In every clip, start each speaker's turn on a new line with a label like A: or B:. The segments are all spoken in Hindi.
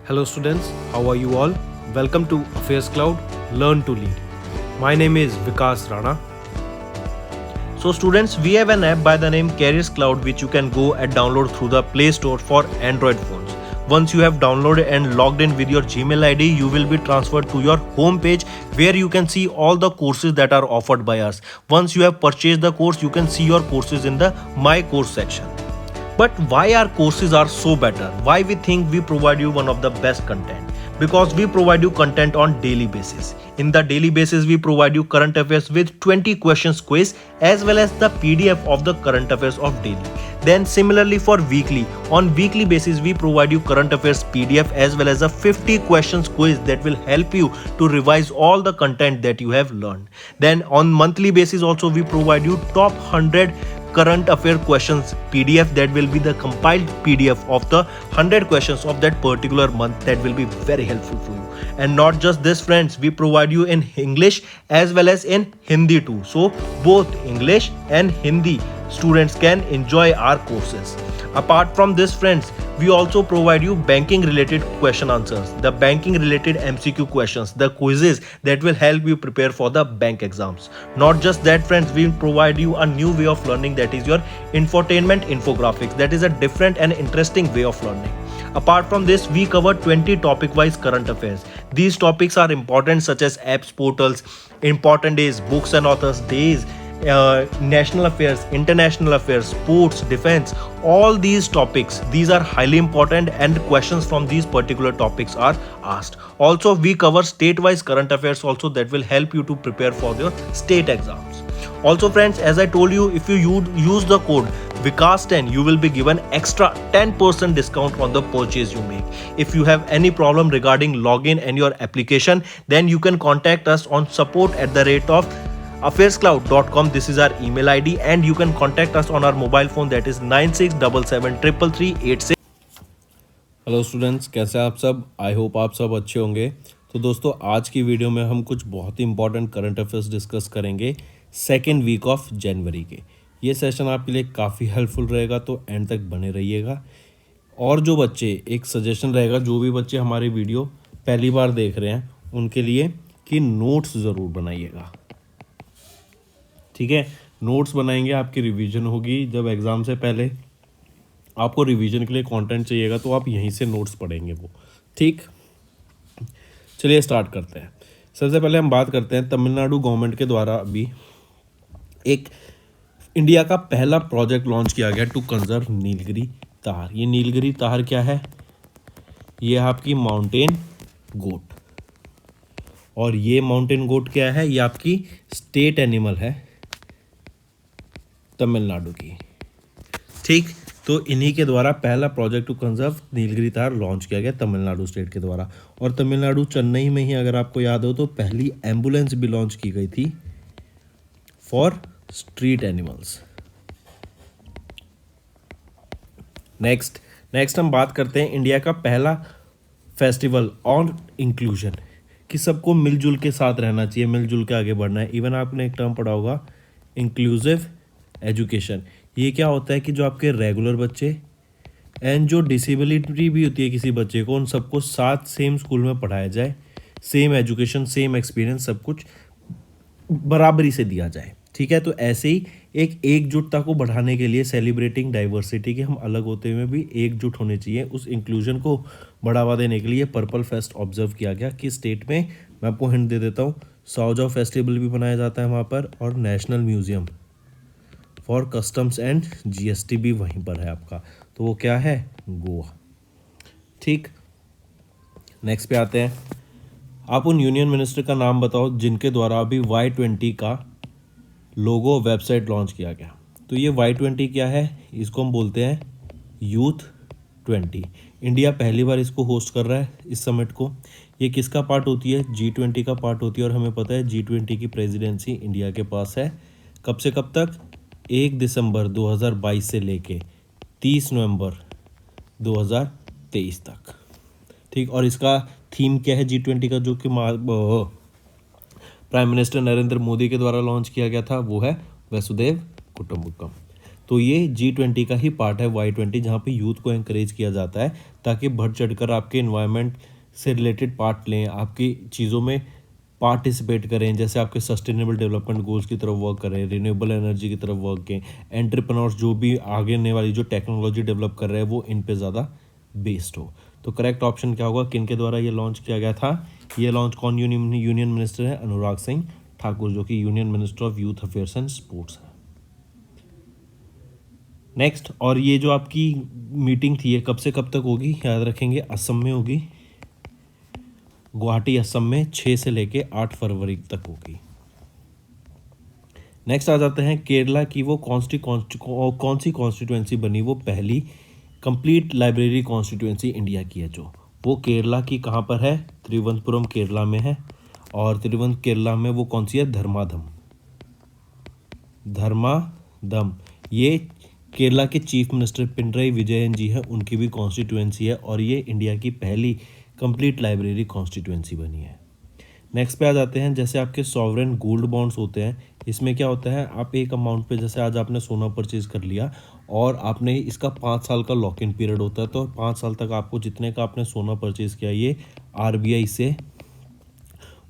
A: Hello students, how are you all? Welcome to Affairs Cloud, Learn to Lead. My name is Vikas Rana. So students, we have an app by the name Careers Cloud which you can go and download through the Play Store for Android phones. Once you have downloaded and logged in with your Gmail ID, you will be transferred to your home page where you can see all the courses that are offered by us. Once you have purchased the course, you can see your courses in the My Course section. But why our courses are so better? Why we think we provide you one of the best content? Because we provide you content on daily basis. In the daily basis, we provide you current affairs with 20 questions quiz as well as the PDF of the current affairs of daily. Then similarly for weekly, on weekly basis we provide you current affairs PDF as well as a 50 questions quiz that will help you to revise all the content that you have learned. Then on monthly basis also we provide you top 100 current affair questions PDF that will be the compiled PDF of the 100 questions of that particular month that will be very helpful for you. And not just this friends, we provide you in English as well as in Hindi too. So both English and Hindi students can enjoy our courses. Apart from this friends, we also provide you banking related question answers, the banking related MCQ questions, the quizzes that will help you prepare for the bank exams. Not just that friends, we provide you a new way of learning, that is your infotainment infographics. That is a different and interesting way of learning. Apart from this, we cover 20 topic wise current affairs. These topics are important such as apps, portals, important days, books and authors days, national affairs, international affairs, sports, defense, all these topics, these are highly important and questions from these particular topics are asked. Also we cover state-wise current affairs also that will help you to prepare for your state exams. Also friends, as I told you, if you use the code Vikas10, you will be given extra 10% discount on the purchase you make. If you have any problem regarding login and your application, then you can contact us on support@affairscloud.com. This is our email ID and you can contact us on our mobile phone, that is 9677333886.
B: Hello students, कैसे हैं आप सब? आई होप आप सब अच्छे होंगे। तो दोस्तों, आज की वीडियो में हम कुछ बहुत ही इंपॉर्टेंट करंट अफेयर्स डिस्कस करेंगे सेकेंड वीक ऑफ जनवरी के। ये सेशन आपके लिए काफ़ी हेल्पफुल रहेगा, तो एंड तक बने रहिएगा। और जो बच्चे, एक सजेशन रहेगा, जो भी बच्चे हमारी वीडियो पहली बार देख रहे हैं उनके लिए, कि नोट्स ज़रूर बनाइएगा। ठीक है, नोट्स बनाएंगे, आपकी रिवीजन होगी। जब एग्ज़ाम से पहले आपको रिवीजन के लिए कंटेंट चाहिएगा तो आप यहीं से नोट्स पढ़ेंगे वो। ठीक, चलिए स्टार्ट करते हैं। सबसे पहले हम बात करते हैं, तमिलनाडु गवर्नमेंट के द्वारा अभी एक इंडिया का पहला प्रोजेक्ट लॉन्च किया गया टू कंजर्व नीलगिरी तार। ये नीलगिरी तार क्या है? ये आपकी माउंटेन गोट। और ये माउंटेन गोट क्या है? ये आपकी स्टेट एनिमल है तमिलनाडु की। ठीक, तो इन्हीं के द्वारा पहला प्रोजेक्ट टू कंजर्व नीलगिरी तार लॉन्च किया गया तमिलनाडु स्टेट के द्वारा। और तमिलनाडु चेन्नई में ही, अगर आपको याद हो तो, पहली एम्बुलेंस भी लॉन्च की गई थी फॉर स्ट्रीट एनिमल्स। नेक्स्ट हम बात करते हैं इंडिया का पहला फेस्टिवल ऑन इंक्लूजन, कि सबको मिलजुल के साथ रहना चाहिए, मिलजुल के आगे बढ़ना है। इवन आपने एक टर्म पढ़ा होगा, इंक्लूसिव एजुकेशन। ये क्या होता है कि जो आपके रेगुलर बच्चे एंड जो डिसेबिलिटी भी होती है किसी बच्चे को, उन सबको साथ सेम स्कूल में पढ़ाया जाए, सेम एजुकेशन, सेम एक्सपीरियंस, सब कुछ बराबरी से दिया जाए। ठीक है, तो ऐसे ही एक एकजुटता को बढ़ाने के लिए, सेलिब्रेटिंग डाइवर्सिटी, के हम अलग होते हुए भी एकजुट होने चाहिए, उस इंक्लूजन को बढ़ावा देने के लिए पर्पल फेस्ट ऑब्जर्व किया गया कि स्टेट में, मैं आपको हिंट दे देता हूँ, साउजाओ फेस्टिवल भी मनाया जाता है वहाँ पर, और national museum for customs and GST भी वहीं पर है आपका। तो वो क्या है? गोवा। ठीक, नेक्स्ट पे आते हैं। आप उन यूनियन मिनिस्टर का नाम बताओ जिनके द्वारा अभी Y20 का लोगो वेबसाइट लॉन्च किया गया। तो ये Y20 क्या है? इसको हम बोलते हैं यूथ 20। इंडिया पहली बार इसको होस्ट कर रहा है, इस समिट को। ये किसका पार्ट होती है? G20 का पार्ट होती है। और हमें पता है G20 की प्रेसिडेंसी इंडिया के पास है। कब से कब तक? 1 दिसंबर 2022 से लेके 30 नवंबर 2023 तक। ठीक, और इसका थीम क्या है G20 का, जो कि प्राइम मिनिस्टर नरेंद्र मोदी के द्वारा लॉन्च किया गया था? वो है वसुधैव कुटुंबकम। तो ये G20 का ही पार्ट है Y20, जहाँ पे यूथ को एंकरेज किया जाता है ताकि बढ़ चढ़कर आपके इन्वायरमेंट से रिलेटेड पार्ट लें, आपकी चीज़ों में पार्टिसिपेट करें, जैसे आपके सस्टेनेबल डेवलपमेंट गोल्स की तरफ वर्क करें, रिन्यूएबल एनर्जी की तरफ वर्क करें, एंटरप्रेन्योर्स जो भी आगे आने वाली जो टेक्नोलॉजी डेवलप कर रहे हैं वो इन पे ज़्यादा बेस्ड हो। तो करेक्ट ऑप्शन क्या होगा, किन के द्वारा ये लॉन्च किया गया था? ये लॉन्च कौन यूनियन मिनिस्टर है? अनुराग सिंह ठाकुर, जो कि union minister of youth affairs and sports है। नेक्स्ट, और ये जो आपकी मीटिंग थी ये कब से कब तक होगी? याद रखेंगे, असम में होगी, गुवाहाटी असम में 6 से लेके 8 फरवरी तक होगी। नेक्स्ट आ जाते हैं केरला की वो कौन सी कॉन्स्टिट्यूएंसी बनी, वो पहली कंप्लीट लाइब्रेरी कॉन्स्टिट्यूएंसी इंडिया की है जो, वो केरला की कहाँ पर है? त्रिवंतपुरम केरला में है। और त्रिवंत केरला में वो कौन सी है? धर्मादम। ये केरला के चीफ मिनिस्टर पिनराई विजयन जी हैं, उनकी भी कॉन्स्टिट्यूएंसी है और ये इंडिया की पहली कंप्लीट लाइब्रेरी कॉन्स्टिट्यूएंसी बनी है। नेक्स्ट पे आ जाते हैं, जैसे आपके सॉवरेन गोल्ड बॉन्ड्स होते हैं, इसमें क्या होता है, आप एक अमाउंट पे, जैसे आज आपने सोना परचेज कर लिया और आपने इसका 5 साल का लॉक इन पीरियड होता है, तो 5 साल तक आपको जितने का आपने सोना परचेज किया ये RBI से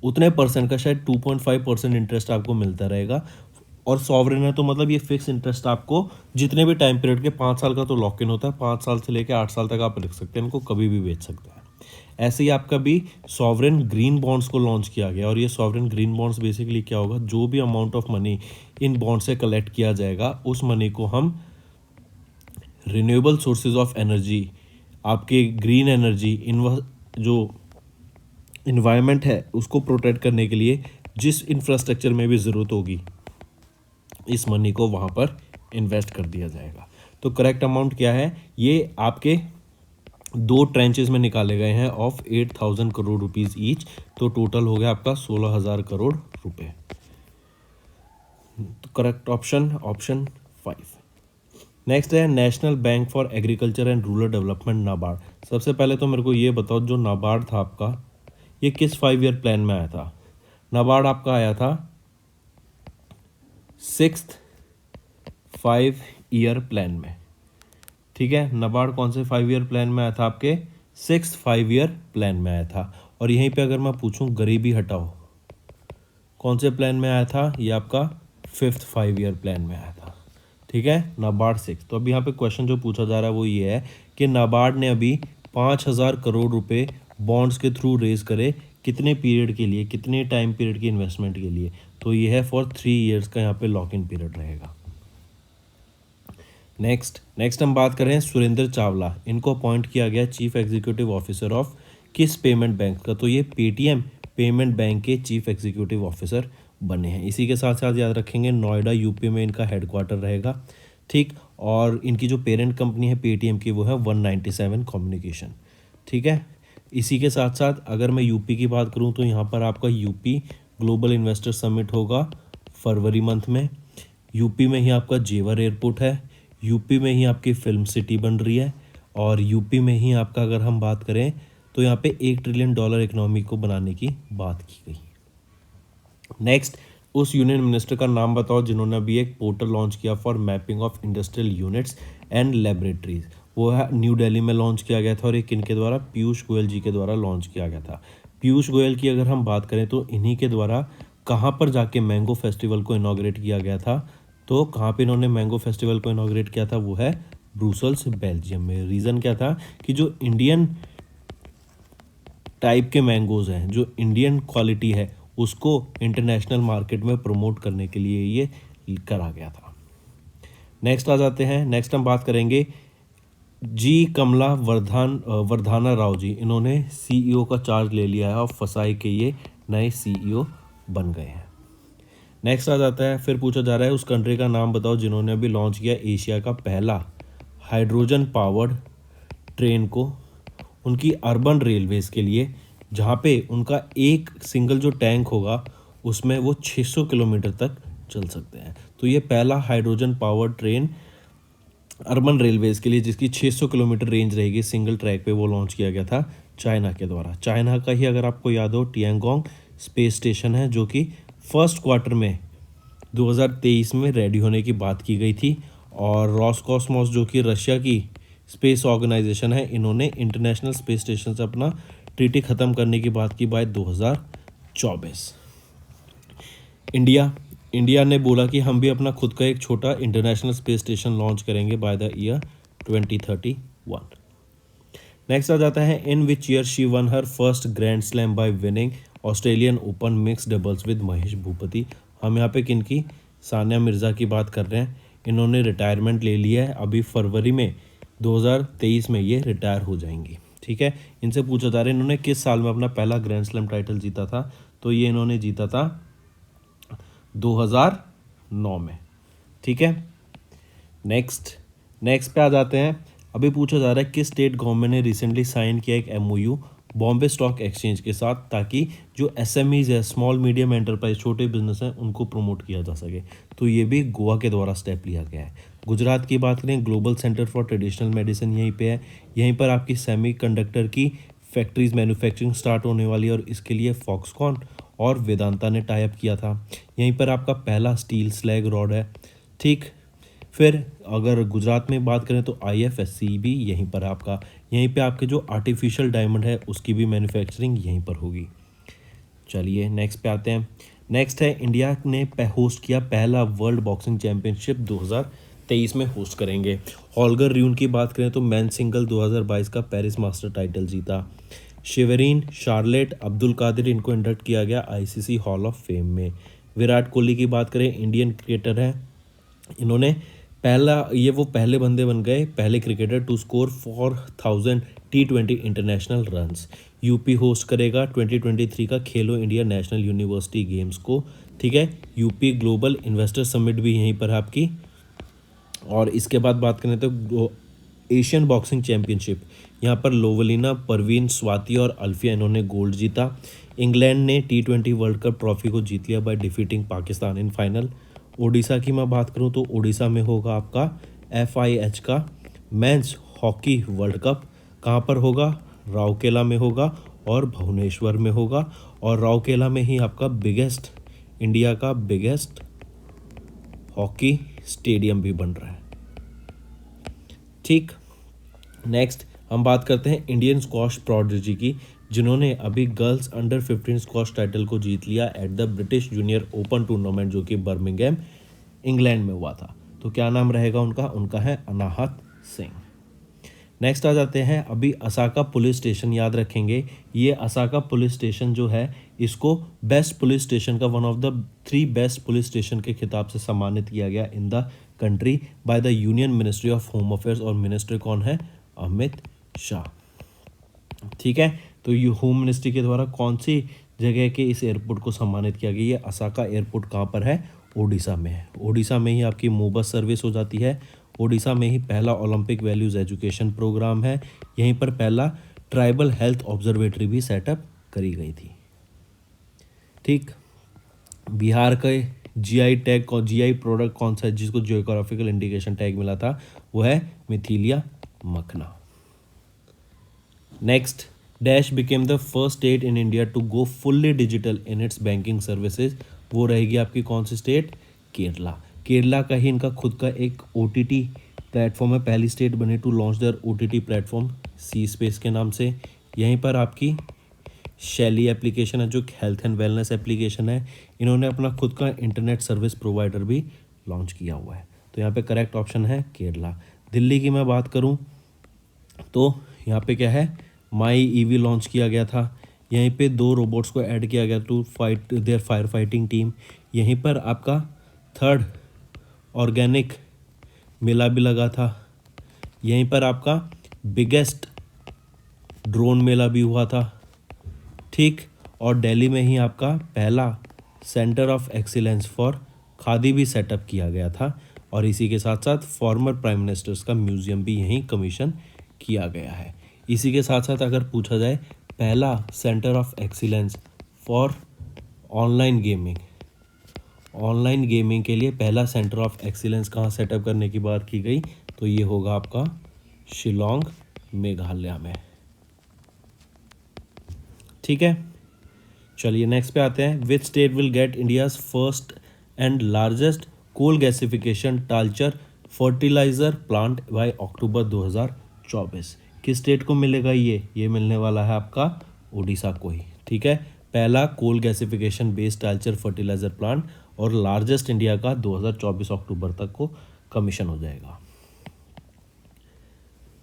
B: उतने परसेंट का, शायद 2.5% इंटरेस्ट आपको मिलता रहेगा। और सॉवरेन है तो मतलब ये फिक्स इंटरेस्ट आपको जितने भी टाइम पीरियड के, 5 साल का तो लॉक इन होता है, 5 साल से लेकर 8 साल तक आप रख सकते हैं इनको, कभी भी बेच सकते हैं। ऐसे ही आपका भी सॉवरेन ग्रीन बॉन्ड्स को लॉन्च किया गया और ये सॉवरेन ग्रीन बॉन्ड्स बेसिकली क्या होगा, जो भी amount of money in bond से कलेक्ट किया जाएगा उस मनी को हम रिन्यूएबल सोर्सेज ऑफ एनर्जी, आपके ग्रीन एनर्जी, जो इन्वायरमेंट है उसको प्रोटेक्ट करने के लिए जिस इंफ्रास्ट्रक्चर में भी ज़रूरत होगी, इस मनी को वहाँ पर इन्वेस्ट कर दिया जाएगा। तो करेक्ट अमाउंट क्या है, ये आपके 2 ट्रेंचेस में निकाले गए हैं ऑफ 8,000 करोड़ रुपीज़ ईच, तो टोटल हो गया आपका 16,000 करोड़ रुपए। तो करेक्ट ऑप्शन 5। नेक्स्ट है national bank for agriculture and rural development, NABARD. सबसे पहले तो मेरे को ये बताओ, जो नाबार्ड था आपका, ये किस 5 ईयर प्लान में आया था? नाबार्ड आपका आया था 6th 5 ईयर प्लान में, ठीक है। नाबार्ड कौन से 5 ईयर प्लान में आया था? आपके 6th 5 ईयर प्लान में आया था। और यहीं पे अगर मैं पूछूं गरीबी हटाओ, कौन से प्लान में आया था? ये आपका 5th 5 ईयर प्लान में आया था, ठीक है, नाबार्ड 6। तो अभी यहाँ पे क्वेश्चन जो पूछा जा रहा है वो ये है कि नाबार्ड ने अभी 5,000 करोड़ रुपए बॉन्ड्स के थ्रू रेज करे, कितने पीरियड के लिए, कितने टाइम पीरियड की इन्वेस्टमेंट के लिए? तो ये है फॉर 3 ईयर्स का यहाँ पे लॉक इन पीरियड रहेगा। नेक्स्ट हम बात करें सुरेंद्र चावला, इनको अपॉइंट किया गया चीफ एग्जीक्यूटिव ऑफिसर ऑफ किस पेमेंट बैंक का? तो ये पेटीएम पेमेंट बैंक के चीफ एग्जीक्यूटिव ऑफिसर बने हैं। इसी के साथ साथ याद रखेंगे नोएडा यूपी में इनका हेडक्वार्टर रहेगा, ठीक। और इनकी जो पेरेंट कंपनी है पेटीएम की वो है 197 कम्युनिकेशन, ठीक है। इसी के साथ साथ अगर मैं यूपी की बात करूं तो यहाँ पर आपका यूपी ग्लोबल इन्वेस्टर समिट होगा फरवरी मंथ में। यूपी में ही आपका जेवर एयरपोर्ट है, यूपी में ही आपकी फिल्म सिटी बन रही है और यूपी में ही आपका, अगर हम बात करें तो यहाँ पे $1 ट्रिलियन इकोनॉमी को बनाने की बात की गई। नेक्स्ट, उस यूनियन मिनिस्टर का नाम बताओ जिन्होंने अभी एक पोर्टल लॉन्च किया for mapping of industrial units and laboratories. वो है न्यू दिल्ली में लॉन्च किया गया था और ये किनके द्वारा? पीयूष गोयल जी के द्वारा लॉन्च किया गया था। पीयूष गोयल की अगर हम बात करें तो इन्हीं के द्वारा कहाँ पर जाके मैंगो फेस्टिवल को इनॉग्रेट किया गया था? तो कहाँ पे इन्होंने मैंगो फेस्टिवल को इनॉग्रेट किया था? वो है ब्रुसेल्स, बेल्जियम में। रीज़न क्या था कि जो इंडियन टाइप के मैंगोज़ हैं, जो इंडियन क्वालिटी है, उसको इंटरनेशनल मार्केट में प्रमोट करने के लिए ये करा गया था। नेक्स्ट आ जाते हैं, नेक्स्ट हम बात करेंगे जी कमला वर्धाना राव जी, इन्होंने सीईओ का चार्ज ले लिया है और फसाई के ये नए सीईओ बन गए हैं। नेक्स्ट आ जाता है, फिर पूछा जा रहा है उस कंट्री का नाम बताओ जिन्होंने अभी लॉन्च किया एशिया का पहला हाइड्रोजन पावर्ड ट्रेन को उनकी अर्बन रेलवेज़ के लिए, जहाँ पे उनका एक सिंगल जो टैंक होगा उसमें वो 600 किलोमीटर तक चल सकते हैं। तो ये पहला hydrogen power train urban Railways के लिए जिसकी 600 किलोमीटर रेंज रहेगी सिंगल ट्रैक पे, वो लॉन्च किया गया था चाइना के द्वारा। चाइना का ही अगर आपको याद हो टियांगोंग स्पेस स्टेशन है जो कि फर्स्ट क्वार्टर में 2023 में रेडी होने की बात की गई थी और रॉसकॉस्मोस जो कि रशिया की स्पेस ऑर्गेनाइजेशन है, इन्होंने इंटरनेशनल स्पेस स्टेशन से अपना ट्रीटी ख़त्म करने की बात की बात 2024। इंडिया ने बोला कि हम भी अपना खुद का एक छोटा इंटरनेशनल स्पेस स्टेशन लॉन्च करेंगे बाय द ईयर 2031। नेक्स्ट आ जाता है in which year she won her first grand slam by winning Australian Open mix doubles with Mahesh Bhupathi. हम यहाँ पे किन की, सानिया मिर्ज़ा की बात कर रहे हैं। इन्होंने रिटायरमेंट ले लिया है, अभी फरवरी में 2023 में ये रिटायर हो जाएंगी। ठीक है, इनसे पूछा जा रहा है इन्होंने किस साल में अपना पहला ग्रैंड स्लैम टाइटल जीता था, तो ये इन्होंने जीता था 2009 में। ठीक है, नेक्स्ट पे आ जाते हैं। अभी पूछा जा रहा है किस स्टेट गवर्नमेंट ने रिसेंटली साइन किया एक एमओयू बॉम्बे स्टॉक एक्सचेंज के साथ, ताकि जो एसएमईज है, स्मॉल मीडियम एंटरप्राइज, छोटे बिजनेस हैं, उनको प्रमोट किया जा सके। तो ये भी गोवा के द्वारा स्टेप लिया गया है। गुजरात की बात करें, global centre for traditional medicine यहीं पे है। यहीं पर आपकी सेमीकंडक्टर की फैक्ट्रीज मैन्युफैक्चरिंग स्टार्ट होने वाली है और इसके लिए फॉक्सकॉन और वेदांता ने टाई अप किया था। यहीं पर आपका पहला स्टील स्लैग रॉड है। ठीक, फिर अगर गुजरात में बात करें तो आईएफएससी भी यहीं पर आपका, यहीं पे आपके जो आर्टिफिशियल डायमंड है उसकी भी मैन्युफैक्चरिंग यहीं पर होगी। चलिए नेक्स्ट पे आते हैं। नेक्स्ट है इंडिया ने होस्ट किया पहला वर्ल्ड बॉक्सिंग चैंपियनशिप 2023 में होस्ट करेंगे। हॉलगर र्यून की बात करें तो मैन सिंगल 2022 का पेरिस मास्टर टाइटल जीता। शिवरीन, शार्लेट, अब्दुल कादिर, इनको इंडक्ट किया गया आईसीसी हॉल ऑफ फेम में। विराट कोहली की बात करें, इंडियन क्रिकेटर है, इन्होंने वो पहले बंदे बन गए, पहले cricketer to score 4000 T20 international runs. UP host करेगा 2023 का खेलो इंडिया नेशनल यूनिवर्सिटी गेम्स को। ठीक है, यूपी ग्लोबल इन्वेस्टर समिट भी यहीं पर आपकी। और इसके बाद बात करें तो एशियन बॉक्सिंग चैंपियनशिप, यहाँ पर लोवलिना, परवीन, स्वाति और अल्फिया इन्होंने गोल्ड जीता। इंग्लैंड ने T20 वर्ल्ड कप ट्रॉफी को जीत लिया by defeating Pakistan in final. Odisha की मैं बात करूं तो ओडिशा में होगा आपका FIH का मेंस हॉकी वर्ल्ड कप। कहाँ पर होगा, राउरकेला में होगा और भुवनेश्वर में होगा। और राउरकेला में ही आपका इंडिया का बिगेस्ट हॉकी स्टेडियम भी बन रहा है। ठीक, नेक्स्ट हम बात करते हैं इंडियन स्क्वॉश प्रोडिजी की, जिन्होंने अभी गर्ल्स अंडर 15 स्क्वॉश टाइटल को जीत लिया at the British junior open tournament, जो कि बर्मिंघम इंग्लैंड में हुआ था। तो क्या नाम रहेगा उनका है अनाहत सिंह। नेक्स्ट आ जाते हैं, अभी असाका पुलिस स्टेशन याद रखेंगे। ये असाका पुलिस स्टेशन जो है, इसको बेस्ट पुलिस स्टेशन का one of the 3 best police station के खिताब से सम्मानित किया गया in the country by the union ministry of home affairs. और मिनिस्टर कौन है, अमित शाह। ठीक है, तो ये होम मिनिस्ट्री के द्वारा कौन सी जगह के इस एयरपोर्ट को सम्मानित किया गया। ये असाका एयरपोर्ट कहाँ पर है, ओडिशा में है। ओडिशा में ही आपकी मोबस सर्विस हो जाती है। ओडिशा में ही पहला ओलंपिक वैल्यूज़ एजुकेशन प्रोग्राम है। यहीं पर पहला ट्राइबल हेल्थ ऑब्जर्वेटरी भी सेटअप करी गई थी। ठीक, बिहार का जीआई टैग और जीआई प्रोडक्ट कौन सा है जिसको जियोग्राफिकल इंडिकेशन टैग मिला था, वो है मिथिलिया मखना। Next, dash became the first state in India to go fully digital in its banking services. वो रहेगी आपकी कौन सी स्टेट, केरला का ही इनका खुद का एक OTT प्लेटफॉर्म है। पहली स्टेट बनी to launch their OTT platform C space के नाम से। यहीं पर आपकी शैली एप्लीकेशन है जो हेल्थ एंड वेलनेस एप्लीकेशन है। इन्होंने अपना खुद का इंटरनेट सर्विस प्रोवाइडर भी लॉन्च किया हुआ है। तो यहाँ पे करेक्ट ऑप्शन है केरला। दिल्ली की मैं बात करूँ तो यहाँ पे क्या है, माई EV लॉन्च किया गया था। यहीं पे 2 रोबोट्स को ऐड किया गया to fight their fire fighting team. यहीं पर आपका 3rd ऑर्गेनिक मेला भी लगा था। यहीं पर आपका बिगेस्ट ड्रोन मेला भी हुआ था। ठीक, और दिल्ली में ही आपका पहला centre of excellence for khadi भी सेटअप किया गया था। और इसी के साथ साथ फॉर्मर प्राइम मिनिस्टर्स का म्यूजियम भी यहीं कमीशन किया गया है। इसी के साथ साथ अगर पूछा जाए पहला centre of excellence for online gaming के लिए पहला सेंटर ऑफ एक्सीलेंस कहाँ सेटअप करने की बात की गई, तो ये होगा आपका शिलोंग मेघालय में। ठीक है, चलिए नेक्स्ट पे आते हैं। Which state will get India's first and largest coal gasification Talcher fertiliser plant by October 2024। किस स्टेट को मिलेगा ये मिलने वाला है आपका उड़ीसा को ही। ठीक है, पहला coal gasification based Talcher fertiliser plant और लार्जेस्ट इंडिया का 2024 अक्टूबर तक को कमीशन हो जाएगा।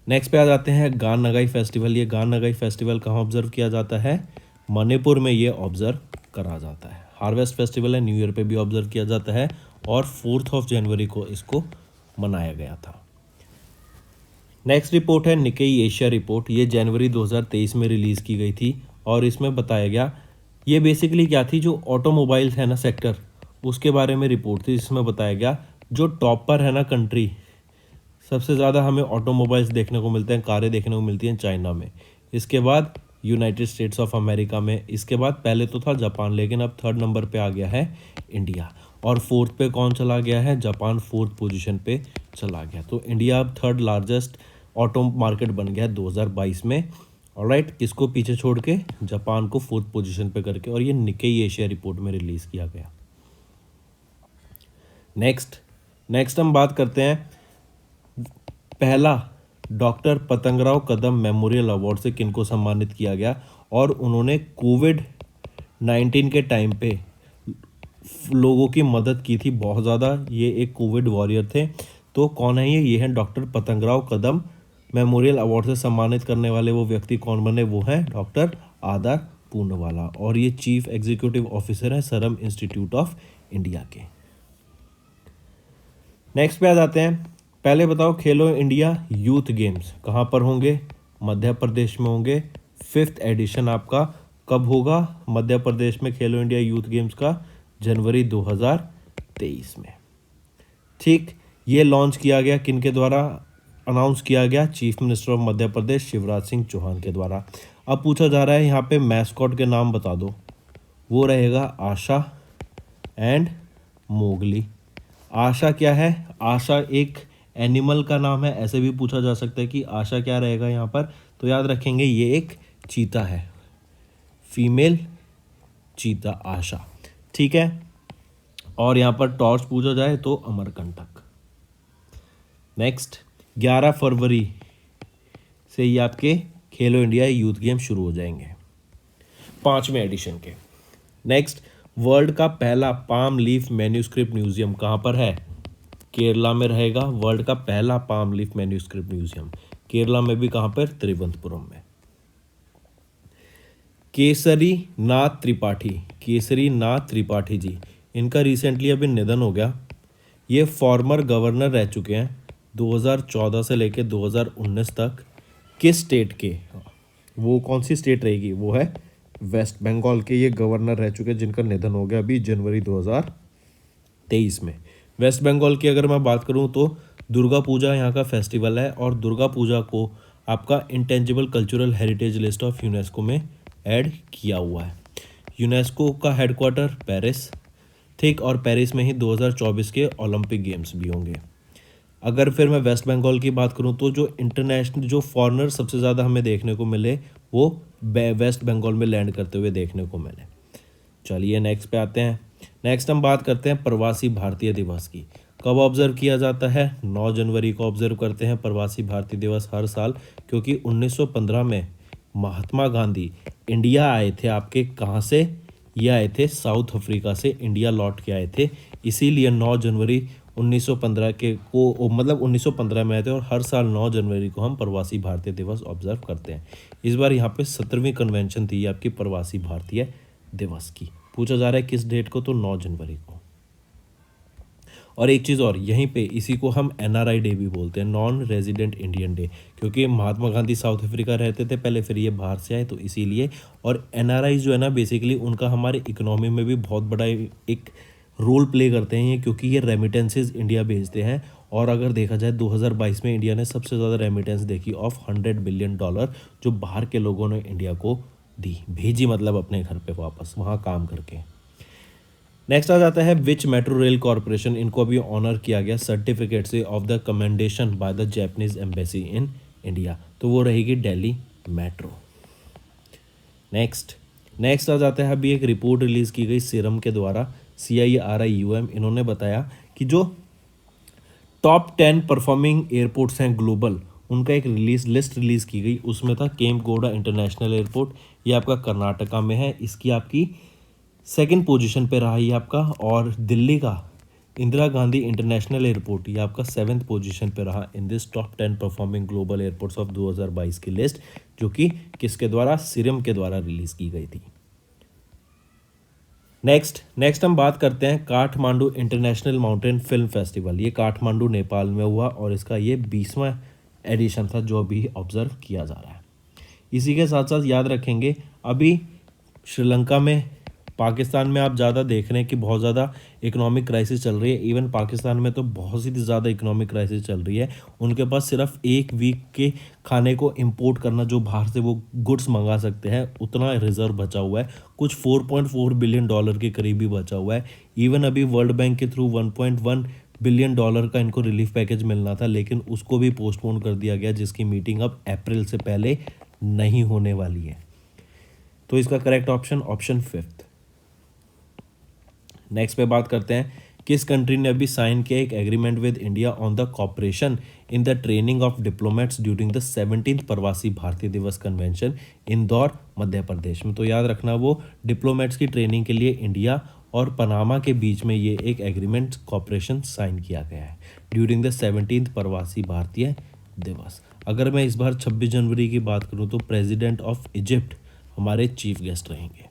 B: नेक्स्ट पे आ जाते हैं गान नगाई फेस्टिवल। ये गान नगाई फेस्टिवल कहाँ ऑब्जर्व किया जाता है? मणिपुर में ये ऑब्जर्व करा जाता है। हार्वेस्ट फेस्टिवल है, न्यू ईयर पे भी ऑब्जर्व किया जाता है और 4 जनवरी को इसको मनाया गया था। नेक्स्ट रिपोर्ट है निकेई एशिया रिपोर्ट। ये जनवरी 2023 में रिलीज़ की गई थी और इसमें बताया गया, ये बेसिकली क्या थी, जो ऑटोमोबाइल्स है ना सेक्टर, उसके बारे में रिपोर्ट थी। जिसमें बताया गया जो टॉप पर है ना कंट्री, सबसे ज़्यादा हमें ऑटोमोबाइल्स देखने को मिलते हैं, कारें देखने को मिलती हैं चाइना में, इसके बाद यूनाइटेड स्टेट्स ऑफ अमेरिका में, इसके बाद पहले तो था जापान, लेकिन अब 3rd नंबर पे आ गया है इंडिया, और 4th पे कौन चला गया है? जापान 4th पोजीशन पे चला गया। तो इंडिया अब 3rd लार्जेस्ट ऑटो मार्केट बन गया है 2022 में। ऑलराइट, किसको पीछे छोड़ के? जापान को 4th पोजीशन पे करके, और ये निकेई एशिया रिपोर्ट में रिलीज़ किया गया। नेक्स्ट हम बात करते हैं पहला doctor Patangrao Kadam memorial award से किनको सम्मानित किया गया, और उन्होंने कोविड-19 के टाइम पे लोगों की मदद की थी बहुत ज़्यादा। ये एक कोविड वॉरियर थे। तो कौन है ये हैं doctor Patangrao Kadam. Memorial award से सम्मानित करने वाले वो व्यक्ति कौन बने? वो हैं डॉक्टर आदर पूनावाला, और ये चीफ एग्जीक्यूटिव ऑफिसर हैं सीरम इंस्टीट्यूट ऑफ इंडिया के। नेक्स्ट पे आ जाते हैं, पहले बताओ खेलो इंडिया यूथ गेम्स कहाँ पर होंगे? मध्य प्रदेश में होंगे। 5th एडिशन आपका कब होगा मध्य प्रदेश में खेलो इंडिया यूथ गेम्स का? जनवरी 2023 में। ठीक, ये लॉन्च किया गया किनके द्वारा? अनाउंस किया गया chief minister of Madhya Pradesh Shivraj Singh Chauhan के द्वारा। अब पूछा जा रहा है यहाँ पे मैस्कॉट के नाम बता दो। वो रहेगा आशा एंड मोगली। आशा क्या है? आशा एक एनिमल का नाम है, ऐसे भी पूछा जा सकता है कि आशा क्या रहेगा यहाँ पर, तो याद रखेंगे ये एक चीता है, फीमेल चीता आशा। ठीक है, और यहाँ पर टॉर्च पूछा जाए तो अमरकंटक। नेक्स्ट 11 फरवरी से ये आपके खेलो इंडिया यूथ गेम शुरू हो जाएंगे 5वें एडिशन के। नेक्स्ट, वर्ल्ड का पहला पाम लीफ मैन्यूस्क्रिप्ट म्यूजियम कहाँ पर है? केरला में रहेगा। वर्ल्ड का पहला palm leaf manuscript museum Kerala में भी कहाँ पर? तिरुवनंतपुरम में। केसरी नाथ त्रिपाठी जी, इनका रिसेंटली अभी निधन हो गया। ये फॉर्मर गवर्नर रह चुके हैं 2014 से लेकर 2019 तक। किस स्टेट के? वो कौन सी स्टेट रहेगी? वो है वेस्ट बंगाल के ये गवर्नर रह चुके हैं, जिनका निधन हो गया अभी जनवरी 2023 में। वेस्ट बंगाल की अगर मैं बात करूं तो दुर्गा पूजा यहाँ का फेस्टिवल है, और दुर्गा पूजा को आपका intangible cultural heritage list of UNESCO में ऐड किया हुआ है। यूनेस्को का हेडक्वार्टर पेरिस, ठीक, और पेरिस में ही 2024 के ओलंपिक गेम्स भी होंगे। अगर फिर मैं वेस्ट बंगाल की बात करूं तो जो इंटरनेशनल जो फॉरेनर सबसे ज़्यादा हमें देखने को मिले वो वेस्ट बंगाल में लैंड करते हुए देखने को मिले। चलिए नेक्स्ट पे आते हैं। नेक्स्ट हम बात करते हैं प्रवासी भारतीय दिवस की। कब ऑब्जर्व किया जाता है? 9 जनवरी को ऑब्जर्व करते हैं प्रवासी भारतीय दिवस हर साल, क्योंकि 1915 में महात्मा गांधी इंडिया आए थे। आपके कहाँ से ये आए थे? साउथ अफ्रीका से इंडिया लौट के आए थे, इसीलिए 9 जनवरी 1915 के को मतलब 1915 में आए थे, और हर साल 9 जनवरी को हम प्रवासी भारतीय दिवस ऑब्जर्व करते हैं। इस बार यहाँ पे 17वीं कन्वेंशन थी आपकी प्रवासी भारतीय दिवस की। पूछा जा रहा है किस डेट को? तो 9 जनवरी को। और एक चीज़ और, यहीं पे इसी को हम NRI डे भी बोलते हैं, नॉन रेजिडेंट इंडियन डे, क्योंकि महात्मा गांधी साउथ अफ्रीका रहते थे पहले, फिर ये बाहर से आए तो इसीलिए। और NRI जो है ना बेसिकली उनका हमारे इकोनॉमी में भी बहुत बड़ा एक रोल प्ले करते हैं ये, क्योंकि ये रेमिटेंसेज इंडिया भेजते हैं। और अगर देखा जाए 2022 में इंडिया ने सबसे ज़्यादा रेमिटेंस देखी ऑफ $100 बिलियन, जो बाहर के लोगों ने इंडिया को दी, भेजी मतलब अपने घर पे वापस वहाँ काम करके। नेक्स्ट आ जाता है विच मेट्रो रेल कॉरपोरेशन, इनको अभी ऑनर किया गया सर्टिफिकेट से of the commendation by the Japanese embassy in India, तो वो रहेगी दिल्ली मेट्रो। नेक्स्ट आ जाता है, अभी एक रिपोर्ट रिलीज़ की गई सीरम के द्वारा, CIRIUM, इन्होंने बताया कि जो टॉप 10 परफॉर्मिंग एयरपोर्ट्स हैं ग्लोबल, उनका एक लिस्ट रिलीज़ की गई, उसमें था केम्पगोड़ा इंटरनेशनल एयरपोर्ट, ये आपका कर्नाटका में है, इसकी आपकी सेकंड पोजीशन पे रहा ये आपका। और दिल्ली का इंदिरा गांधी इंटरनेशनल एयरपोर्ट ये आपका 7th पोजीशन पे रहा in this top 10 performing global airports of 2022 की लिस्ट, जो कि किसके द्वारा, सीरम के द्वारा रिलीज़ की गई थी। नेक्स्ट हम बात करते हैं Kathmandu international mountain film festival. ये काठमांडू नेपाल में हुआ और इसका ये 20वां एडिशन था जो अभी ऑब्जर्व किया जा रहा है। इसी के साथ साथ याद रखेंगे अभी श्रीलंका में, पाकिस्तान में आप ज़्यादा देख रहे हैं कि बहुत ज़्यादा इकोनॉमिक क्राइसिस चल रही है। इवन पाकिस्तान में तो बहुत ही ज़्यादा इकोनॉमिक क्राइसिस चल रही है। उनके पास सिर्फ एक वीक के खाने को इंपोर्ट करना, जो बाहर से वो गुड्स मंगा सकते हैं, उतना रिजर्व बचा हुआ है। कुछ $4.4 बिलियन के करीब ही बचा हुआ है। इवन अभी वर्ल्ड बैंक के थ्रू $1.1 बिलियन का इनको रिलीफ पैकेज मिलना था, लेकिन उसको भी पोस्टपोन कर दिया गया, जिसकी मीटिंग अब अप्रैल से पहले नहीं होने वाली है। तो इसका करेक्ट ऑप्शन 5th। नेक्स्ट पे बात करते हैं किस कंट्री ने अभी साइन किया एक agreement with India on the cooperation in the training of diplomats during the 17th प्रवासी भारतीय दिवस कन्वेंशन, इंदौर मध्य प्रदेश में। तो याद रखना वो डिप्लोमेट्स की ट्रेनिंग के लिए इंडिया और पनामा के बीच में ये एक एग्रीमेंट कॉपरेशन साइन किया गया है ड्यूरिंग द 17th प्रवासी भारतीय दिवस। अगर मैं इस बार 26 जनवरी की बात करूँ तो प्रेसिडेंट ऑफ इजिप्ट हमारे चीफ गेस्ट रहेंगे।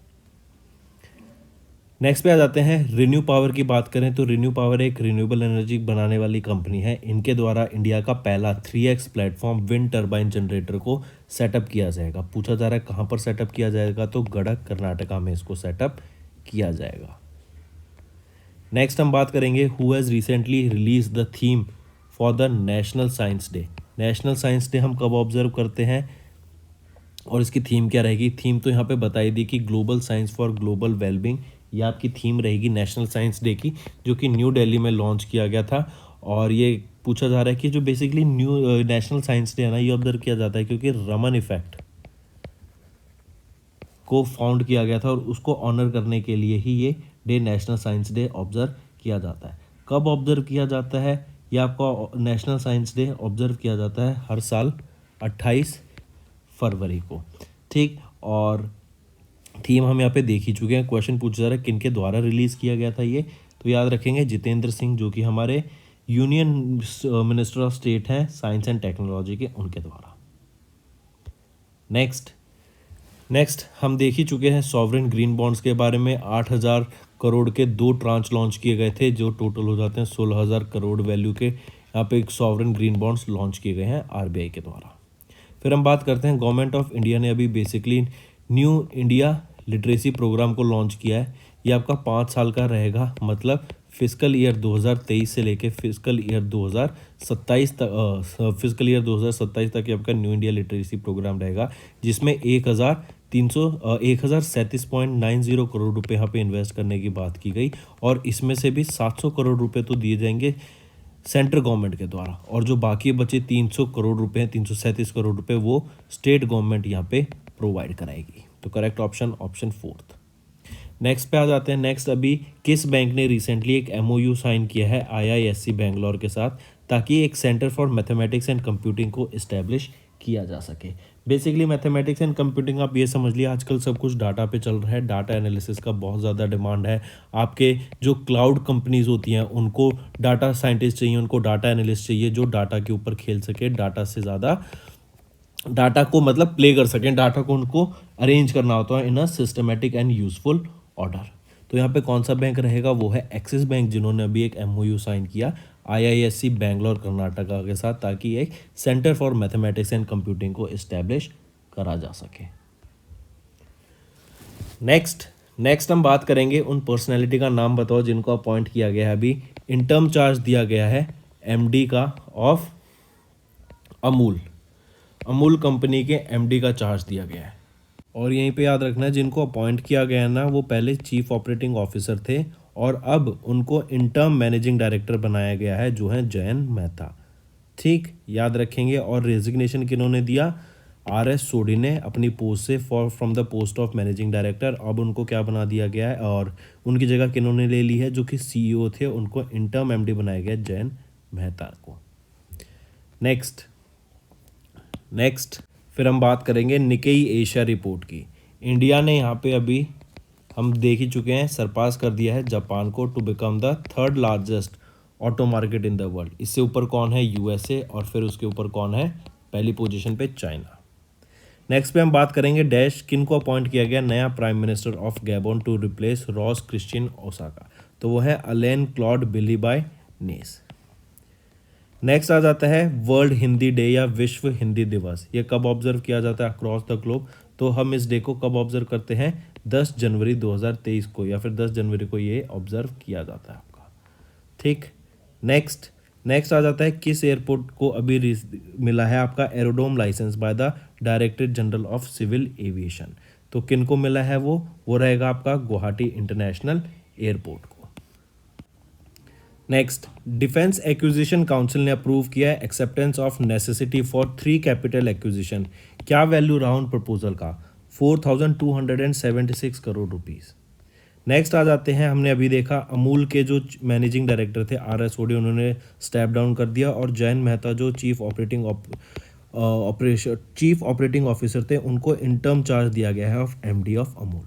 B: नेक्स्ट पे आ जाते हैं रिन्यू पावर की बात करें तो रिन्यू पावर एक रिन्यूएबल एनर्जी बनाने वाली कंपनी है। इनके द्वारा इंडिया का पहला 3x platform wind turbine generator को सेटअप किया जाएगा। पूछा जा रहा है कहाँ पर सेटअप किया जाएगा, तो गड़क कर्नाटका में इसको सेटअप किया जाएगा। नेक्स्ट हम बात करेंगे who has recently release the theme for the national science day. National science day हम कब ऑब्जर्व करते हैं और इसकी थीम क्या रहेगी। थीम तो यहाँ पे बताई दी कि global science for global wellbeing, ये आपकी थीम रहेगी नेशनल साइंस डे की, जो कि न्यू दिल्ली में लॉन्च किया गया था। और ये पूछा जा रहा है कि जो basically new national science day है ना, ये ऑब्जर्व किया जाता है क्योंकि रमन इफेक्ट को फाउंड किया गया था और उसको ऑनर करने के लिए ही ये day national science day observe किया जाता है। कब ऑब्जर्व किया जाता है, ये आपका नेशनल साइंस डे ऑब्जर्व किया जाता है हर साल 28 फरवरी को, ठीक। और थीम हम यहाँ पे देख ही चुके हैं। क्वेश्चन पूछा जा रहा है किनके द्वारा रिलीज़ किया गया था ये, तो याद रखेंगे जितेंद्र सिंह, जो कि हमारे यूनियन मिनिस्टर ऑफ स्टेट हैं साइंस एंड टेक्नोलॉजी के, उनके द्वारा। नेक्स्ट हम देख ही चुके हैं सॉवरेन ग्रीन बॉन्ड्स के बारे में। 8,000 करोड़ के 2 ट्रांच लॉन्च किए गए थे, जो टोटल हो जाते हैं 16,000 करोड़ वैल्यू के। यहाँ पे एक सॉवरेन ग्रीन बॉन्ड्स लॉन्च किए गए हैं RBI के द्वारा। फिर हम बात करते हैं गवर्नमेंट ऑफ इंडिया ने अभी basically new India literacy program को लॉन्च किया है। ये आपका 5 साल का रहेगा, मतलब फिजिकल ईयर 2023 से लेके फिजिकल ईयर 2027 तक ये आपका न्यू इंडिया लिटरेसी प्रोग्राम रहेगा, जिसमें 1,37.90 करोड़ रुपए यहाँ पे इन्वेस्ट करने की बात की गई। और इसमें से भी 700 करोड़ रुपए तो दिए जाएंगे सेंट्रल गवर्नमेंट के द्वारा, और जो बाकी बचे 300 करोड़ रुपए हैं, 337 करोड़ रुपए, वो स्टेट गवर्नमेंट यहाँ पे प्रोवाइड कराएगी। तो करेक्ट ऑप्शन 4th। नेक्स्ट पे आ जाते हैं। नेक्स्ट अभी किस बैंक ने रिसेंटली एक MOU साइन किया है IISc बेंगलोर के साथ, ताकि एक centre for mathematics and computing को इस्टेब्लिश किया जा सके। बेसिकली मैथमेटिक्स एंड कंप्यूटिंग आप ये समझ लिया, आजकल सब कुछ डाटा पे चल रहा है। डाटा एनालिसिस का बहुत ज़्यादा डिमांड है। आपके जो क्लाउड कंपनीज होती हैं उनको डाटा साइंटिस्ट चाहिए, उनको डाटा एनालिस्ट चाहिए, जो डाटा के ऊपर खेल सके, डाटा से ज़्यादा डाटा को मतलब प्ले कर सकें, डाटा को उनको अरेंज करना होता है in a systematic and useful order. तो यहाँ पे कौन सा बैंक रहेगा, वो है एक्सिस बैंक, जिन्होंने अभी एक MOU साइन किया IISc बेंगलोर कर्नाटका के साथ, ताकि एक centre for mathematics and computing को इस्टेब्लिश करा जा सके। नेक्स्ट हम बात करेंगे उन पर्सनैलिटी का नाम बताओ जिनको अपॉइंट किया गया है। अभी इंटर्म चार्ज दिया गया है MD का ऑफ अमूल कंपनी के MD का चार्ज दिया गया है। और यहीं पे याद रखना है जिनको अपॉइंट किया गया है ना, वो पहले चीफ ऑपरेटिंग ऑफिसर थे और अब उनको इंटर्म मैनेजिंग डायरेक्टर बनाया गया है, जो है जयन मेहता, ठीक, याद रखेंगे। और रेजिग्नेशन किन्होंने दिया, RS सोडी ने अपनी पोस्ट से from the post of managing director. अब उनको क्या बना दिया गया है और उनकी जगह किन्होंने ले ली है, जो कि CEO थे, उनको इंटर्म MD बनाया गया जयन मेहता को। नेक्स्ट फिर हम बात करेंगे निकेई एशिया रिपोर्ट की। इंडिया ने यहाँ पे अभी हम देख ही चुके हैं, सरपास कर दिया है जापान को to become the third largest auto market in the world. इससे ऊपर कौन है? यूएसए, और फिर उसके ऊपर कौन है पहली पोजीशन पे? चाइना। नेक्स्ट पे हम बात करेंगे डैश किन को अपॉइंट किया गया नया prime minister of Gabon to replace Rose Christiane Ossouka. तो वो है अलेन क्लॉड बिलीबाय नेस। नेक्स्ट आ जाता है वर्ल्ड हिंदी डे या विश्व हिंदी दिवस। ये कब ऑब्जर्व किया जाता है अक्रॉस द ग्लोब? तो हम इस डे को कब ऑब्जर्व करते हैं? 10 जनवरी 2023 को, या फिर 10 जनवरी को ये ऑब्जर्व किया जाता है आपका। ठीक। नेक्स्ट आ जाता है किस एयरपोर्ट को अभी मिला है आपका aerodrome licence by the directorate general of civil aviation. तो किन को मिला है वो रहेगा आपका गुवाहाटी इंटरनेशनल एयरपोर्ट को। नेक्स्ट, डिफेंस एक्विजिशन काउंसिल ने अप्रूव किया है acceptance of necessity for 3 capital acquisition. क्या वैल्यू रहा उन प्रपोजल का? 4276 करोड़ रुपीस। नेक्स्ट आ जाते हैं, हमने अभी देखा अमूल के जो मैनेजिंग डायरेक्टर थे RS सोडी, उन्होंने स्टेप डाउन कर दिया, और जयन मेहता जो चीफ ऑपरेटिंग ऑफिसर थे, उनको इंटर्म चार्ज दिया गया है ऑफ MD ऑफ अमूल।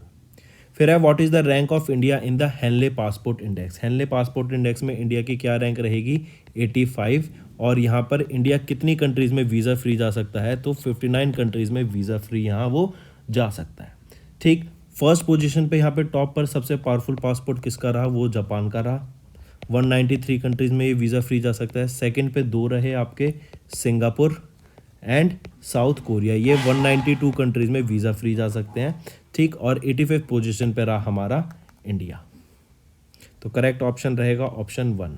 B: फिर है what is the rank of India in the Henley passport index. Henley passport index में इंडिया की क्या रैंक रहेगी? 85। और यहाँ पर इंडिया कितनी कंट्रीज़ में वीज़ा फ्री जा सकता है? तो 59 कंट्रीज़ में वीज़ा फ्री यहाँ वो जा सकता है। ठीक। फर्स्ट पोजीशन पे यहाँ पे टॉप पर सबसे पावरफुल पासपोर्ट किसका रहा? वो जापान का रहा। 193 कंट्रीज़ में ये वीज़ा फ्री जा सकता है। सेकंड पे 2 रहे आपके सिंगापुर एंड साउथ कोरिया, ये 192 कंट्रीज़ में वीज़ा फ्री जा सकते हैं। ठीक। और 85th पोजीशन पे रहा हमारा इंडिया। तो करेक्ट ऑप्शन रहेगा option 1।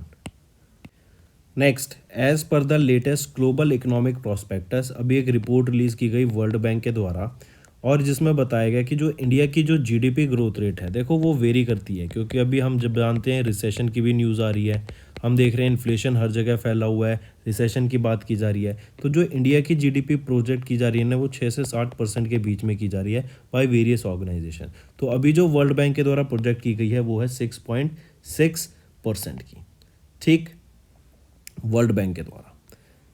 B: Next, as per the latest global economic prospects, अभी एक रिपोर्ट रिलीज़ की गई वर्ल्ड बैंक के द्वारा, और जिसमें बताया गया कि जो इंडिया की जो GDP ग्रोथ रेट है, देखो वो वेरी करती है, क्योंकि अभी हम जब जानते हैं रिसेशन की भी न्यूज़ आ रही है, हम देख रहे हैं इन्फ्लेशन हर जगह फैला हुआ है, रिसेशन की बात की जा रही है। तो जो इंडिया की GDP प्रोजेक्ट की जा रही है ना, वो 6 से 60% के बीच में की जा रही है बाय वेरियस ऑर्गेनाइजेशन। तो अभी जो वर्ल्ड बैंक के द्वारा प्रोजेक्ट की गई है वो है 6.6% की। ठीक, वर्ल्ड बैंक के द्वारा।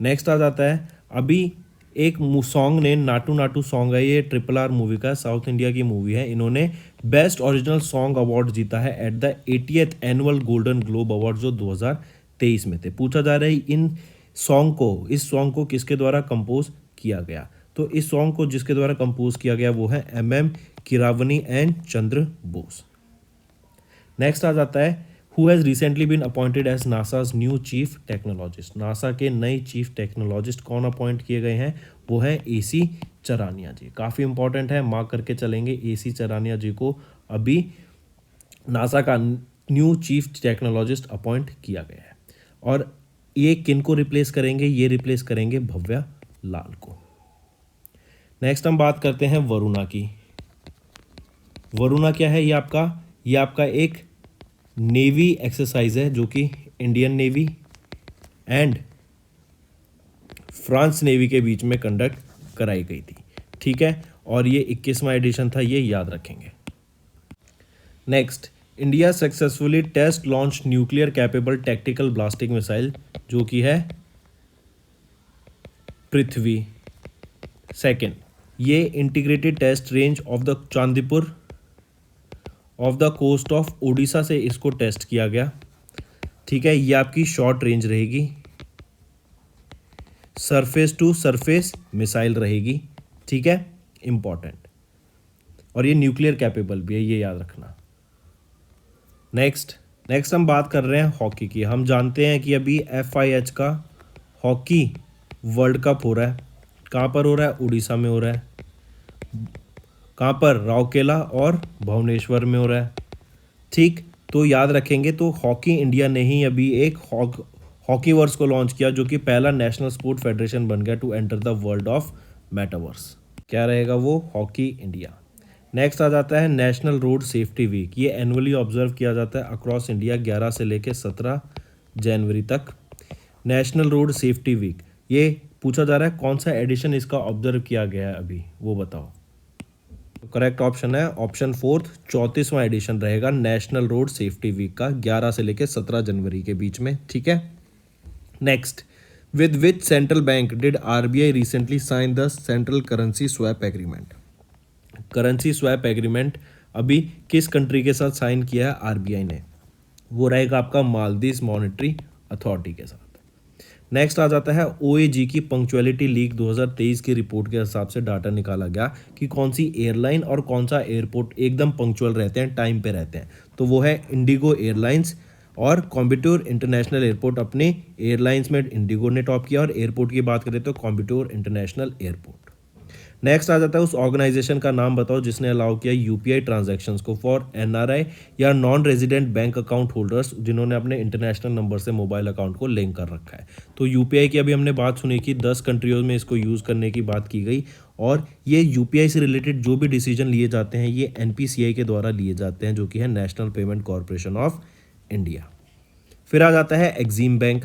B: नेक्स्ट आ जाता है, अभी एक सॉन्ग ने नाटू नाटू सॉन्ग है, ये RRR मूवी का, साउथ इंडिया की मूवी है, इन्होंने बेस्ट ओरिजिनल सॉन्ग अवार्ड जीता है at the 80th annual golden globe award जो 2023 में थे। पूछा जा रहा है इस सॉन्ग को किसके द्वारा कंपोज किया गया? तो इस सॉन्ग को जिसके द्वारा कंपोज किया गया वो है MM Keeravani and Chandra Bose. Next आ जाता है, who has recently been appointed as NASA's new chief technologist. NASA के नए चीफ टेक्नोलॉजिस्ट कौन अपॉइंट किए गए हैं? वो है AC चरानिया जी। काफ़ी इंपॉर्टेंट है, मार्क करके चलेंगे। AC चरानिया जी को अभी नासा का न्यू चीफ टेक्नोलॉजिस्ट अपॉइंट किया गया है। और ये किन को रिप्लेस करेंगे? ये रिप्लेस करेंगे भव्या लाल को। नेक्स्ट हम बात करते हैं वरुणा की। वरुणा क्या है? ये आपका एक नेवी एक्सरसाइज है जो कि Indian navy and France navy के बीच में कंडक्ट कराई गई थी। ठीक है, और ये 21वां एडिशन था, ये याद रखेंगे। Next, India successfully test launch nuclear capable tactical blasting missile जो कि है पृथ्वी। सेकेंड, ये integrated test range of the Chandipur off the coast of Odisha से इसको टेस्ट किया गया। ठीक है, ये आपकी शॉर्ट रेंज रहेगी, सरफेस टू सरफेस मिसाइल रहेगी। ठीक है, इंपॉर्टेंट, और ये न्यूक्लियर कैपेबल भी है, ये याद रखना। नेक्स्ट हम बात कर रहे हैं हॉकी की। हम जानते हैं कि अभी FIH का हॉकी वर्ल्ड कप हो रहा है। कहाँ पर हो रहा है? उड़ीसा में हो रहा है। कहाँ पर? राउरकेला और भुवनेश्वर में हो रहा है। ठीक, तो याद रखेंगे। तो हॉकी इंडिया ने ही अभी एक हॉकी वर्स को लॉन्च किया जो कि पहला नेशनल स्पोर्ट फेडरेशन बन गया to enter the world of metaverse. क्या रहेगा वो? Hockey India. नेक्स्ट आ जाता है नेशनल रोड सेफ्टी वीक। ये एनुअली ऑब्जर्व किया जाता है अक्रॉस इंडिया 11 से लेकर 17 जनवरी तक। नेशनल रोड सेफ्टी वीक, ये पूछा जा रहा है कौन सा एडिशन इसका ऑब्जर्व किया गया है अभी, वो बताओ। करेक्ट ऑप्शन है ऑप्शन 4, 34वां एडिशन रहेगा नेशनल रोड सेफ्टी वीक का, 11 से लेकर 17 जनवरी के बीच में। ठीक है, next, with which central bank did RBI recently sign the central currency swap agreement? Currency swap agreement अभी किस कंट्री के साथ साइन किया है आरबीआई ने? वो रहेगा आपका मालदीव मॉनेटरी अथॉरिटी के साथ। नेक्स्ट आ जाता है ओएजी की पंक्चुअलिटी लीग 2023 की रिपोर्ट के हिसाब से डाटा निकाला गया कि कौन सी एयरलाइन और कौन सा एयरपोर्ट एकदम पंक्चुअल रहते हैं, टाइम पे रहते हैं। तो वो है इंडिगो एयरलाइंस और कॉम्बिटोर इंटरनेशनल एयरपोर्ट। अपने एयरलाइंस में इंडिगो ने टॉप किया और एयरपोर्ट की बात करें तो कॉम्बिटोर इंटरनेशनल एयरपोर्ट। नेक्स्ट आ जाता है उस ऑर्गेनाइजेशन का नाम बताओ जिसने अलाउ किया यूपीआई ट्रांजैक्शंस को फॉर एनआरआई या non resident bank account holders जिन्होंने अपने इंटरनेशनल नंबर से मोबाइल अकाउंट को लिंक कर रखा है। तो यूपीआई की अभी हमने बात सुनी कि 10 कंट्रियों में इसको यूज़ करने की बात की गई और ये यूपीआई से रिलेटेड जो भी डिसीजन लिए जाते हैं ये एनपीसीआई के द्वारा लिए जाते हैं, जो कि है national payment corporation of India. फिर आ जाता है Exim bank,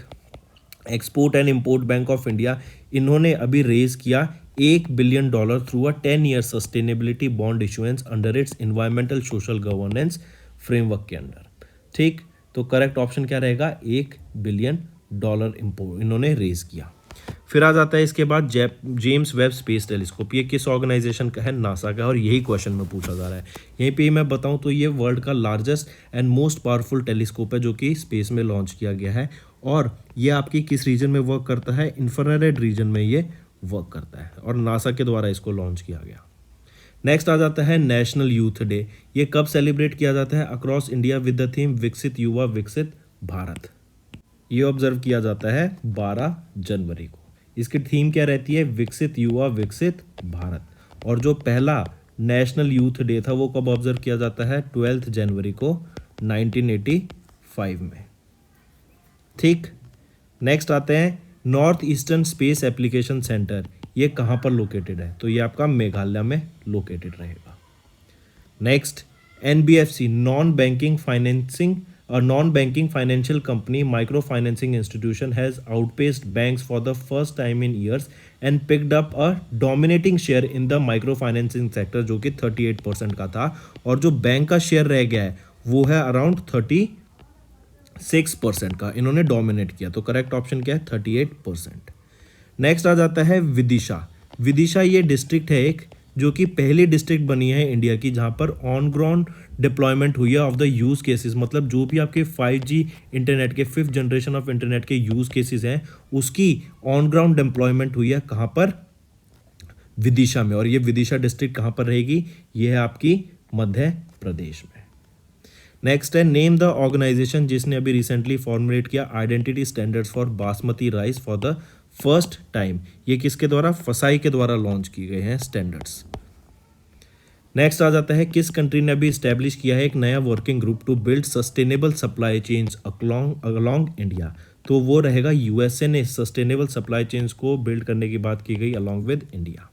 B: export and import bank of India. इन्होंने अभी रेज किया $1 billion through a 10-year sustainability bond issuance under its environmental social governance framework के अंडर। ठीक, तो करेक्ट ऑप्शन क्या रहेगा? $1 बिलियन इन्होंने रेज किया। फिर आ जाता है इसके बाद जेम्स वेब स्पेस टेलीस्कोप। ये किस ऑर्गेनाइजेशन का है? नासा का, और यही क्वेश्चन में पूछा जा रहा है। यहीं पे मैं बताऊं तो ये वर्ल्ड का largest and most powerful telescope है जो कि स्पेस में लॉन्च किया गया है। और ये आपकी किस रीजन में वर्क करता है? इंफ्रारेड रीजन में ये वर्क करता है और नासा के द्वारा इसको लॉन्च किया गया। नेक्स्ट आ जाता है नेशनल यूथ डे। ये कब सेलिब्रेट किया जाता है? Across India with the theme विकसित युवा विकसित भारत। ये ऑब्जर्व किया जाता है 12 जनवरी को। इसकी थीम क्या रहती है? विकसित युवा विकसित भारत। और जो पहला नेशनल यूथ डे था वो कब ऑब्जर्व किया जाता है? 12 जनवरी को 1985 में। ठीक, नेक्स्ट आते हैं north eastern space application centre. ये कहाँ पर लोकेटेड है? तो ये आपका मेघालय में लोकेटेड रहेगा। Next, NBFC non banking financial company micro financing institution has outpaced banks for the first time in years and picked up a dominating share in the micro financing sector, जो कि 38% का था। और जो बैंक का शेयर रह गया है वो है अराउंड 36% का, इन्होंने डोमिनेट किया। तो करेक्ट ऑप्शन क्या है? 38%। नेक्स्ट आ जाता है विदिशा। विदिशा ये डिस्ट्रिक्ट है एक जो कि पहली डिस्ट्रिक्ट बनी है इंडिया की जहां पर ऑन ग्राउंड डिप्लॉयमेंट हुई है ऑफ द यूज़ केसेस। मतलब जो भी आपके 5G इंटरनेट के 5th जनरेशन ऑफ इंटरनेट के यूज़ केसेस हैं उसकी ऑन ग्राउंड डिप्लॉयमेंट हुई है। कहाँ पर? विदिशा में। और ये विदिशा डिस्ट्रिक्ट कहाँ पर रहेगी? ये है आपकी मध्य प्रदेश में। नेक्स्ट है नेम द ऑर्गेनाइजेशन जिसने अभी रिसेंटली फॉर्मुलेट किया identity standards for basmati rice for the first time. ये किसके द्वारा? फसाई के द्वारा लॉन्च किए गए हैं स्टैंडर्ड्स। नेक्स्ट आ जाता है किस कंट्री ने अभी स्टैब्लिश किया है एक नया working group to build sustainable supply chains along India. तो वो रहेगा यूएसए ने सस्टेनेबल सप्लाई चेन्स को बिल्ड करने की बात की गई along with India.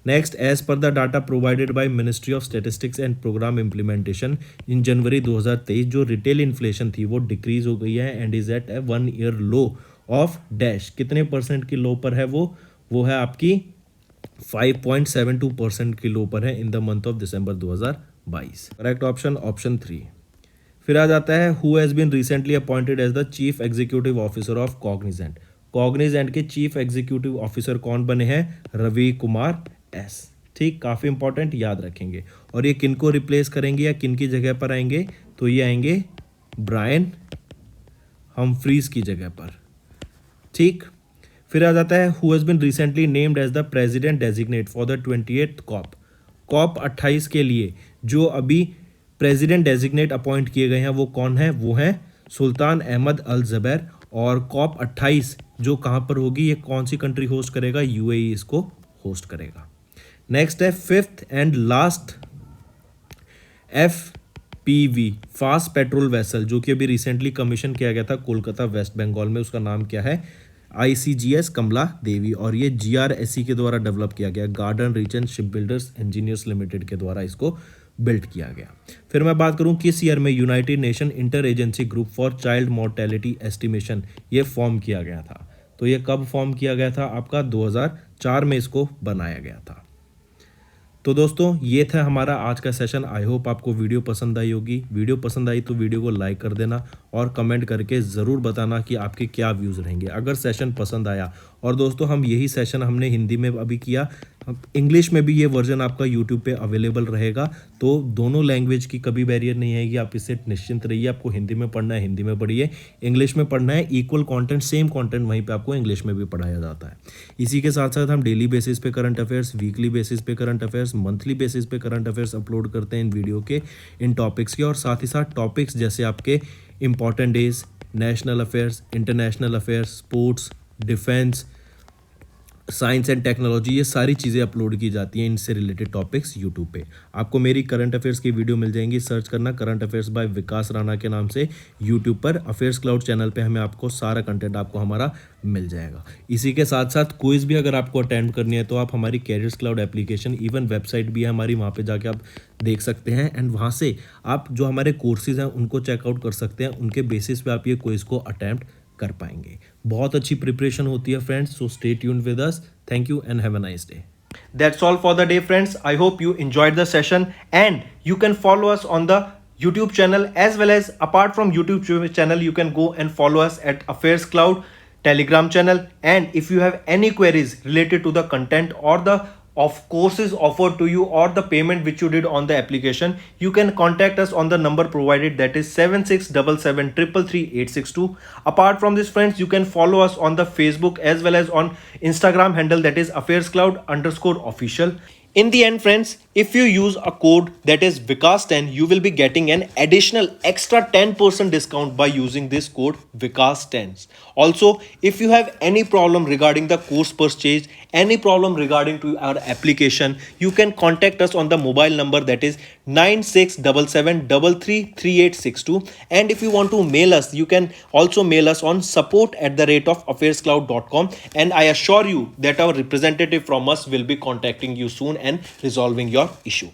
B: Next, as per the data provided by Ministry of Statistics and Programme Implementation in January 2023 जो रिटेल इन्फ्लेशन थी वो डिक्रीज हो गई है and is at a 1 year low of dash. कितने % की लो पर है वो है आपकी 5.72% की लो पर है in the month of December 2022। Correct option 3। फिर आ जाता है who has been recently appointed as the chief executive officer of Cognizant. Cognizant के चीफ एग्जीक्यूटिव ऑफिसर कौन बने हैं? रवि कुमार एस। ठीक, काफ़ी इंपॉर्टेंट, याद रखेंगे। और ये किनको रिप्लेस करेंगे या किन की जगह पर आएंगे? तो ये आएंगे ब्रायन हम्फ्रीज की जगह पर। ठीक, फिर आ जाता है who has been recently named as the president designate for the 28th COP 28 के लिए जो अभी प्रेसिडेंट डेजिग्नेट अपॉइंट किए गए हैं वो कौन है? वो हैं सुल्तान अहमद अल ज़ुबैर। और COP 28 जो कहाँ पर होगी, ये कौन सी कंट्री होस्ट करेगा? UAE इसको होस्ट करेगा। नेक्स्ट है 5th and last FPV fast patrol vessel जो कि अभी रिसेंटली कमीशन किया गया था कोलकाता वेस्ट बंगाल में। उसका नाम क्या है? ICGS कमला देवी। और ये GRSE के द्वारा डेवलप किया गया, Garden Reach Shipbuilders Engineers Limited के द्वारा इसको बिल्ड किया गया। फिर मैं बात करूं किस ईयर में United nation inter agency group for child mortality estimation ये फॉर्म किया गया था। तो ये कब फॉर्म किया गया था? आपका 2004 में इसको बनाया गया था। तो दोस्तों ये था हमारा आज का सेशन। आई होप आपको वीडियो पसंद आई होगी। वीडियो पसंद आई तो वीडियो को लाइक कर देना और कमेंट करके ज़रूर बताना कि आपके क्या व्यूज़ रहेंगे अगर सेशन पसंद आया। और दोस्तों हम यही सेशन हमने हिंदी में अभी किया, इंग्लिश में भी ये वर्जन आपका यूट्यूब पे अवेलेबल रहेगा। तो दोनों लैंग्वेज की कभी बैरियर नहीं आएगी, आप इससे निश्चिंत रहिए। आपको हिंदी में पढ़ना है हिंदी में पढ़िए, इंग्लिश में पढ़ना है इक्वल कंटेंट सेम कंटेंट वहीं पे आपको इंग्लिश में भी पढ़ाया जाता है। इसी के साथ साथ हम डेली बेसिस पे करंट अफेयर्स, वीकली बेसिस पे करंट अफेयर्स, मंथली बेसिस पे करंट अफेयर्स अपलोड करते हैं इन वीडियो के, इन टॉपिक्स के। और साथ ही साथ टॉपिक्स जैसे आपके important days, national affairs, international affairs, sports, defence, science and technology, ये सारी चीज़ें अपलोड की जाती हैं इनसे रिलेटेड टॉपिक्स यूट्यूब पे। आपको मेरी करंट अफेयर्स की वीडियो मिल जाएंगी, सर्च करना करंट अफेयर्स बाय विकास राणा के नाम से यूट्यूब पर। अफेयर्स क्लाउड चैनल पे हमें आपको सारा कंटेंट आपको हमारा मिल जाएगा। इसी के साथ साथ क्विज भी अगर आपको अटेंड करनी है तो आप हमारी carriers cloud application, even website भी है हमारी, वहाँ पे जाके आप देख सकते हैं एंड वहाँ से आप जो हमारे कोर्सेज हैं उनको चेकआउट कर सकते हैं। उनके बेसिस पे आप ये क्विज को अटेम्प्ट कर पाएंगे। बहुत अच्छी प्रिपरेशन होती है friends, so stay tuned with us. Thank you and have a nice day.
A: That's all for the day, friends. I hope you enjoyed the session, and you can follow us on the YouTube channel, as well as apart from YouTube channel, you can go and follow us at Affairs Cloud Telegram channel. And if you have any queries related to the content or the of courses offered to you or the payment which you did on the application, you can contact us on the number provided, that is 7677333862. Apart from this, friends, you can follow us on the Facebook as well as on Instagram handle, that is affairscloud_official. In the end, friends, if you use a code that is Vikas10, you will be getting an additional extra 10% discount by using this code Vikas10. Also, if you have any problem regarding the course purchase, any problem regarding to our application, you can contact us on the mobile number, that is 9677333862. And if you want to mail us, you can also mail us on support@affairscloud.com, and I assure you that our representative from us will be contacting you soon and resolving your issue.